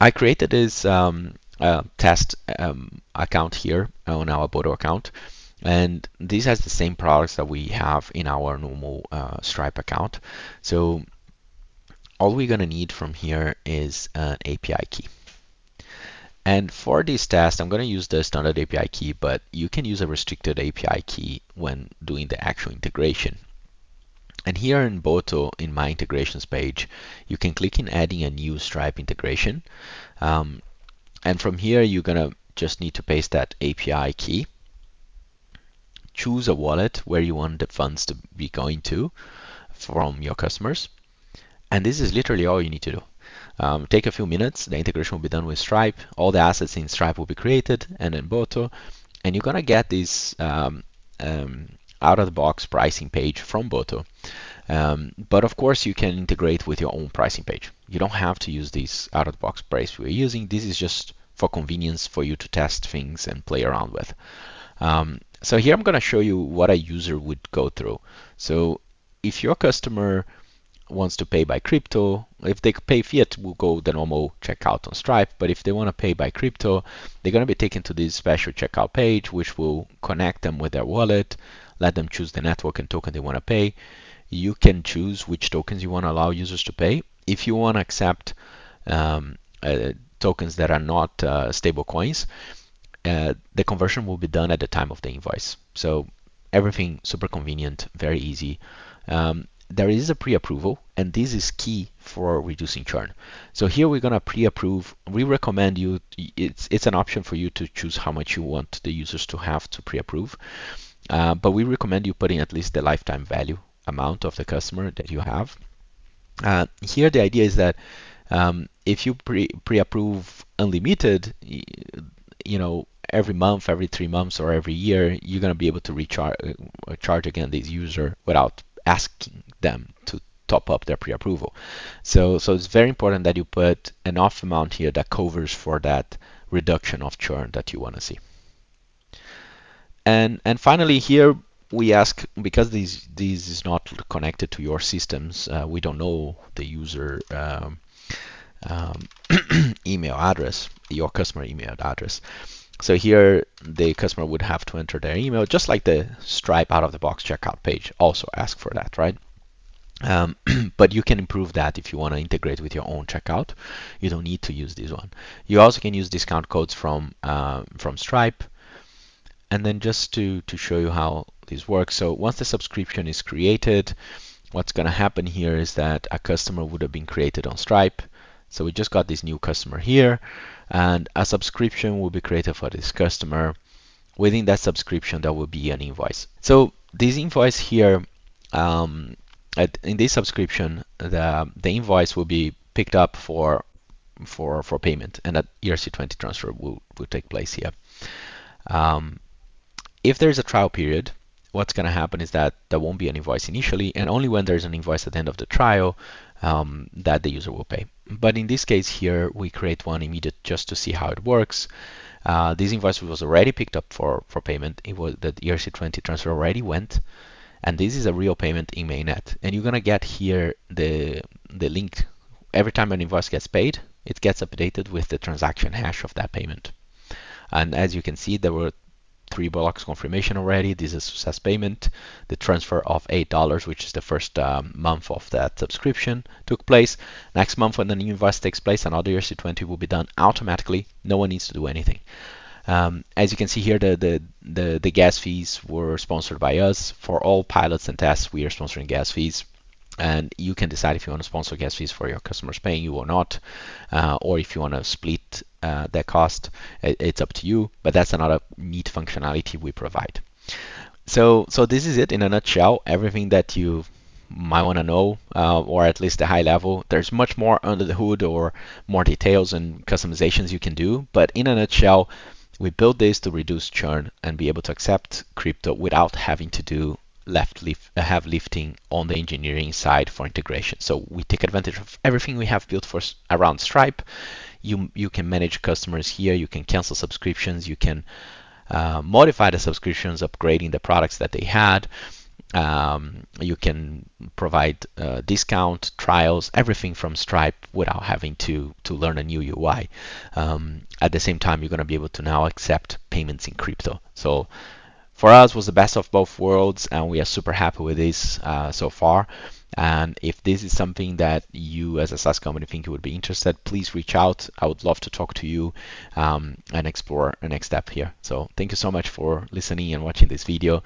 I created this test account here on our Boto account, and this has the same products that we have in our normal Stripe account. So all we're going to need from here is an API key. And for this test, I'm going to use the standard API key, but you can use a restricted API key when doing the actual integration. And here in Boto, in my integrations page, you can click in adding a new Stripe integration. And from here, you're going to just need to paste that API key. Choose a wallet where you want the funds to be going to from your customers. And this is literally all you need to do. Take a few minutes, the integration will be done with Stripe. All the assets in Stripe will be created and then Boto. And you're going to get this out-of-the-box pricing page from Boto. But of course, you can integrate with your own pricing page. You don't have to use this out-of-the-box price we're using. This is just for convenience for you to test things and play around with. So here I'm going to show you what a user would go through. So if your customer wants to pay by crypto, if they pay fiat, we'll go the normal checkout on Stripe. But if they want to pay by crypto, they're going to be taken to this special checkout page, which will connect them with their wallet, let them choose the network and token they want to pay. You can choose which tokens you want to allow users to pay. If you want to accept tokens that are not stable coins, the conversion will be done at the time of the invoice. So everything super convenient, very easy. There is a pre-approval, and this is key for reducing churn. So here we're going to pre-approve. We recommend you, it's an option for you to choose how much you want the users to have to pre-approve. But we recommend you putting at least the lifetime value amount of the customer that you have. Here the idea is that if you pre-approve unlimited, every month, every 3 months, or every year, you're going to be able to charge again this user without asking them to top up their pre-approval. So it's very important that you put enough amount here that covers for that reduction of churn that you want to see. And finally here we ask, because this is not connected to your systems, we don't know the user email address, your customer email address. So here the customer would have to enter their email, just like the Stripe out-of-the-box checkout page also ask for that, right? But you can improve that if you want to integrate with your own checkout. You don't need to use this one. You also can use discount codes from Stripe. And then just to show you how this works, so once the subscription is created, what's going to happen here is that a customer would have been created on Stripe. So we just got this new customer here, and a subscription will be created for this customer. Within that subscription, there will be an invoice. So this invoice here, in this subscription, the invoice will be picked up for payment, and that ERC20 transfer will take place here. If there's a trial period, what's going to happen is that there won't be an invoice initially, and only when there's an invoice at the end of the trial that the user will pay. But in this case here, we create one immediate just to see how it works. This invoice was already picked up for payment. It was the ERC20 transfer already went, and this is a real payment in mainnet. And you're gonna get here the link. Every time an invoice gets paid, it gets updated with the transaction hash of that payment. And as you can see, there were 3 blocks confirmation already. This is a success payment. The transfer of $8, which is the first month of that subscription, took place. Next month, when the new invoice takes place, another ERC20 will be done automatically. No one needs to do anything. As you can see here, the gas fees were sponsored by us. For all pilots and tests, we are sponsoring gas fees. And you can decide if you want to sponsor gas fees for your customers paying you or not, or if you want to split that cost. It's up to you, but that's another neat functionality we provide. So this is it in a nutshell. Everything that you might want to know, or at least the high level. There's much more under the hood or more details and customizations you can do, but in a nutshell, we built this to reduce churn and be able to accept crypto without having to do heavy lifting on the engineering side for integration. So we take advantage of everything we have built for around Stripe. You can manage customers here. You can cancel subscriptions. You can modify the subscriptions, upgrading the products that they had. You can provide discount, trials, everything from Stripe without having to learn a new UI. At the same time, you're going to be able to now accept payments in crypto. So for us, was the best of both worlds, and we are super happy with this so far. And if this is something that you as a SaaS company think you would be interested, please reach out. I would love to talk to you and explore a next step here. So thank you so much for listening and watching this video.